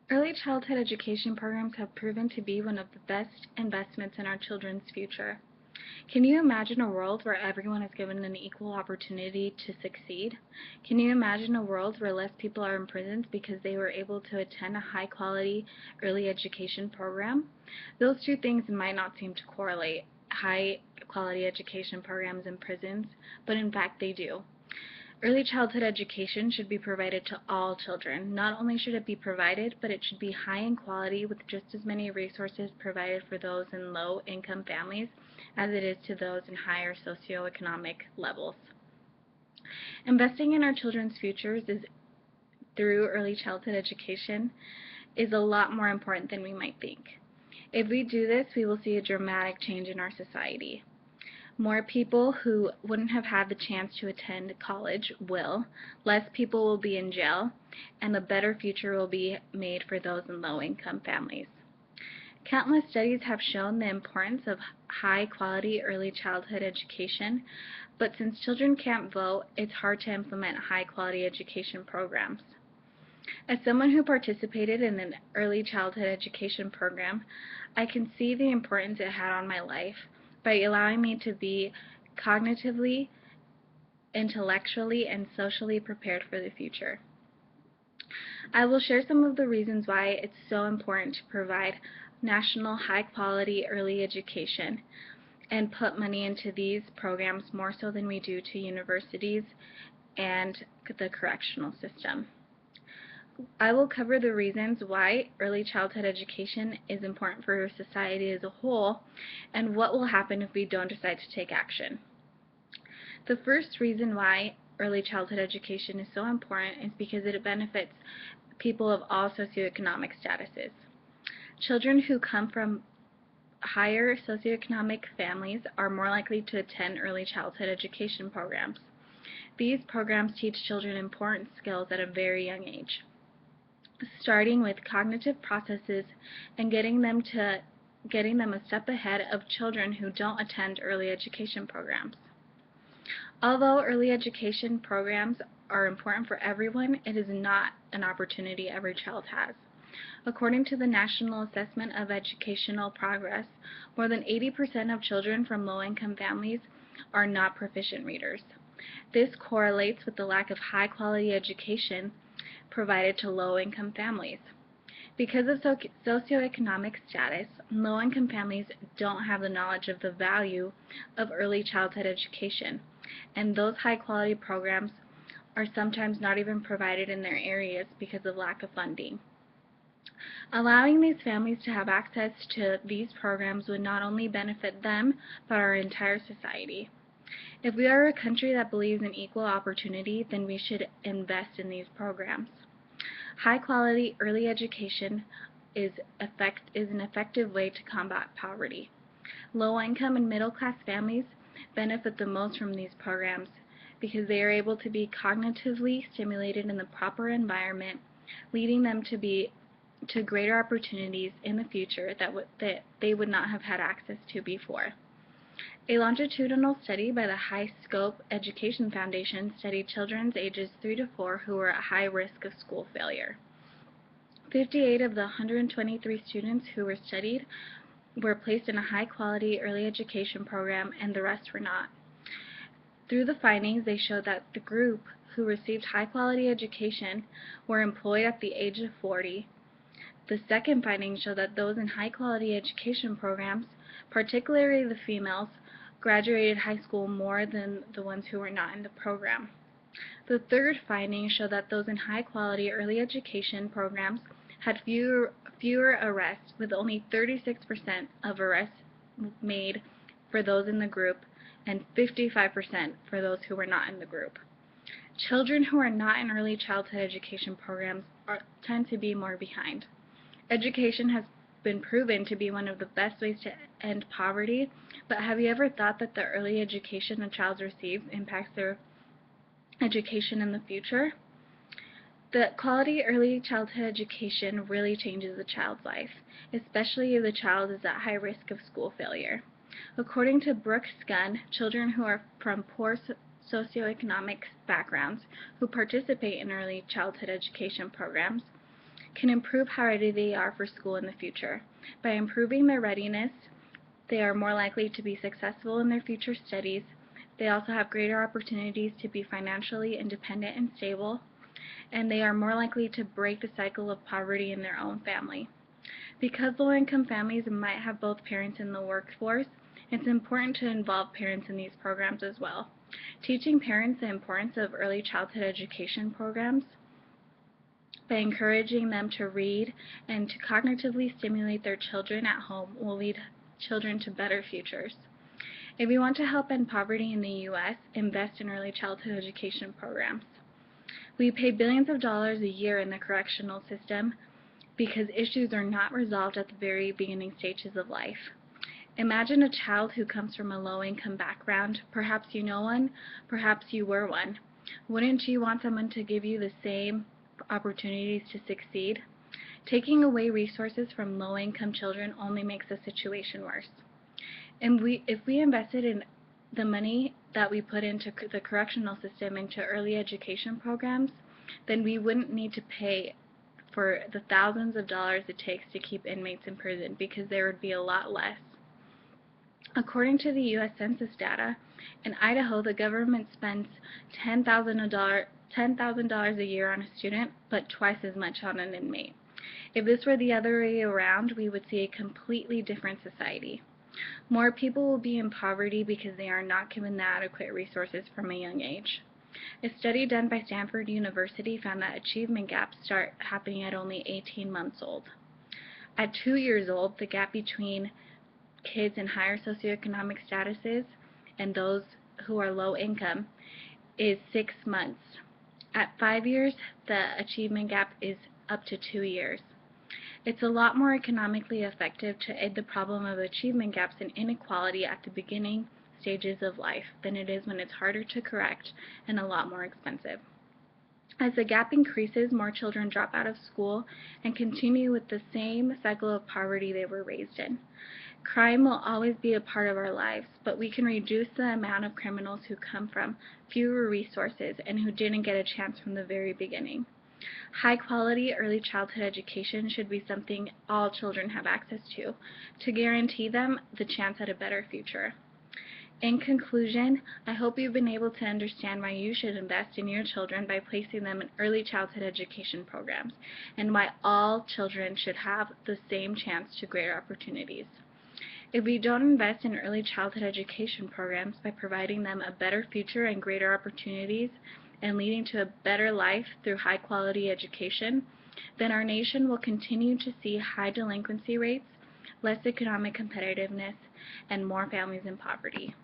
Early childhood education programs have proven to be one of the best investments in our children's future. Can you imagine a world where everyone is given an equal opportunity to succeed? Can you imagine a world where less people are imprisoned because they were able to attend a high-quality early education program? Those two things might not seem to correlate, high-quality education programs and prisons, but in fact they do. Early childhood education should be provided to all children. Not only should it be provided, but it should be high in quality with just as many resources provided for those in low-income families as it is to those in higher socioeconomic levels. Investing in our children's futures through early childhood education is a lot more important than we might think. If we do this, we will see a dramatic change in our society. More people who wouldn't have had the chance to attend college will, less people will be in jail, and a better future will be made for those in low-income families. Countless studies have shown the importance of high-quality early childhood education, but since children can't vote, it's hard to implement high-quality education programs. As someone who participated in an early childhood education program, I can see the importance it had on my life by allowing me to be cognitively, intellectually, and socially prepared for the future. I will share some of the reasons why it's so important to provide national high-quality early education and put money into these programs more so than we do to universities and the correctional system. I will cover the reasons why early childhood education is important for society as a whole and what will happen if we don't decide to take action. The first reason why early childhood education is so important is because it benefits people of all socioeconomic statuses. Children who come from higher socioeconomic families are more likely to attend early childhood education programs. These programs teach children important skills at a very young age, starting with cognitive processes and getting them a step ahead of children who don't attend early education programs. Although early education programs are important for everyone, it is not an opportunity every child has. According to the National Assessment of Educational Progress, more than 80% of children from low-income families are not proficient readers. This correlates with the lack of high-quality education provided to low-income families. Because of socioeconomic status, low-income families don't have the knowledge of the value of early childhood education, and those high-quality programs are sometimes not even provided in their areas because of lack of funding. Allowing these families to have access to these programs would not only benefit them, but our entire society. If we are a country that believes in equal opportunity, then we should invest in these programs. High-quality early education is an effective way to combat poverty. Low-income and middle-class families benefit the most from these programs because they are able to be cognitively stimulated in the proper environment, leading them to greater opportunities in the future that they would not have had access to before. A longitudinal study by the High Scope Education Foundation studied children ages 3 to 4 who were at high risk of school failure. 58 of the 123 students who were studied were placed in a high-quality early education program, and the rest were not. Through the findings, they showed that the group who received high-quality education were employed at the age of 40. The second finding showed that those in high-quality education programs, particularly the females, graduated high school more than the ones who were not in the program. The third finding showed that those in high-quality early education programs had fewer arrests, with only 36% of arrests made for those in the group and 55% for those who were not in the group. Children who are not in early childhood education programs tend to be more behind. Education has been proven to be one of the best ways to end poverty, but have you ever thought that the early education a child receives impacts their education in the future? The quality early childhood education really changes a child's life, especially if the child is at high risk of school failure. According to Brooks Gunn, children who are from poor socioeconomic backgrounds who participate in early childhood education programs can improve how ready they are for school in the future. By improving their readiness, they are more likely to be successful in their future studies. They also have greater opportunities to be financially independent and stable, and they are more likely to break the cycle of poverty in their own family. Because low-income families might have both parents in the workforce, it's important to involve parents in these programs as well. Teaching parents the importance of early childhood education programs by encouraging them to read and to cognitively stimulate their children at home will lead children to better futures. If we want to help end poverty in the U.S., invest in early childhood education programs. We pay billions of dollars a year in the correctional system because issues are not resolved at the very beginning stages of life. Imagine a child who comes from a low-income background. Perhaps you know one, perhaps you were one. Wouldn't you want someone to give you the same opportunities to succeed? Taking away resources from low-income children only makes the situation worse. And if we invested in the money that we put into the correctional system into early education programs, then we wouldn't need to pay for the thousands of dollars it takes to keep inmates in prison, because there would be a lot less. According to the U.S. Census data, in Idaho, the government spends $10,000 a year on a student, but twice as much on an inmate. If this were the other way around, we would see a completely different society. More people will be in poverty because they are not given the adequate resources from a young age. A study done by Stanford University found that achievement gaps start happening at only 18 months old. At 2 years old, the gap between kids in higher socioeconomic statuses and those who are low income is 6 months. At 5 years, the achievement gap is up to 2 years. It's a lot more economically effective to end the problem of achievement gaps and inequality at the beginning stages of life than it is when it's harder to correct and a lot more expensive. As the gap increases, more children drop out of school and continue with the same cycle of poverty they were raised in. Crime will always be a part of our lives, but we can reduce the amount of criminals who come from fewer resources and who didn't get a chance from the very beginning. High-quality early childhood education should be something all children have access to guarantee them the chance at a better future. In conclusion, I hope you've been able to understand why you should invest in your children by placing them in early childhood education programs, and why all children should have the same chance to greater opportunities. If we don't invest in early childhood education programs by providing them a better future and greater opportunities, and leading to a better life through high-quality education, then our nation will continue to see high delinquency rates, less economic competitiveness, and more families in poverty.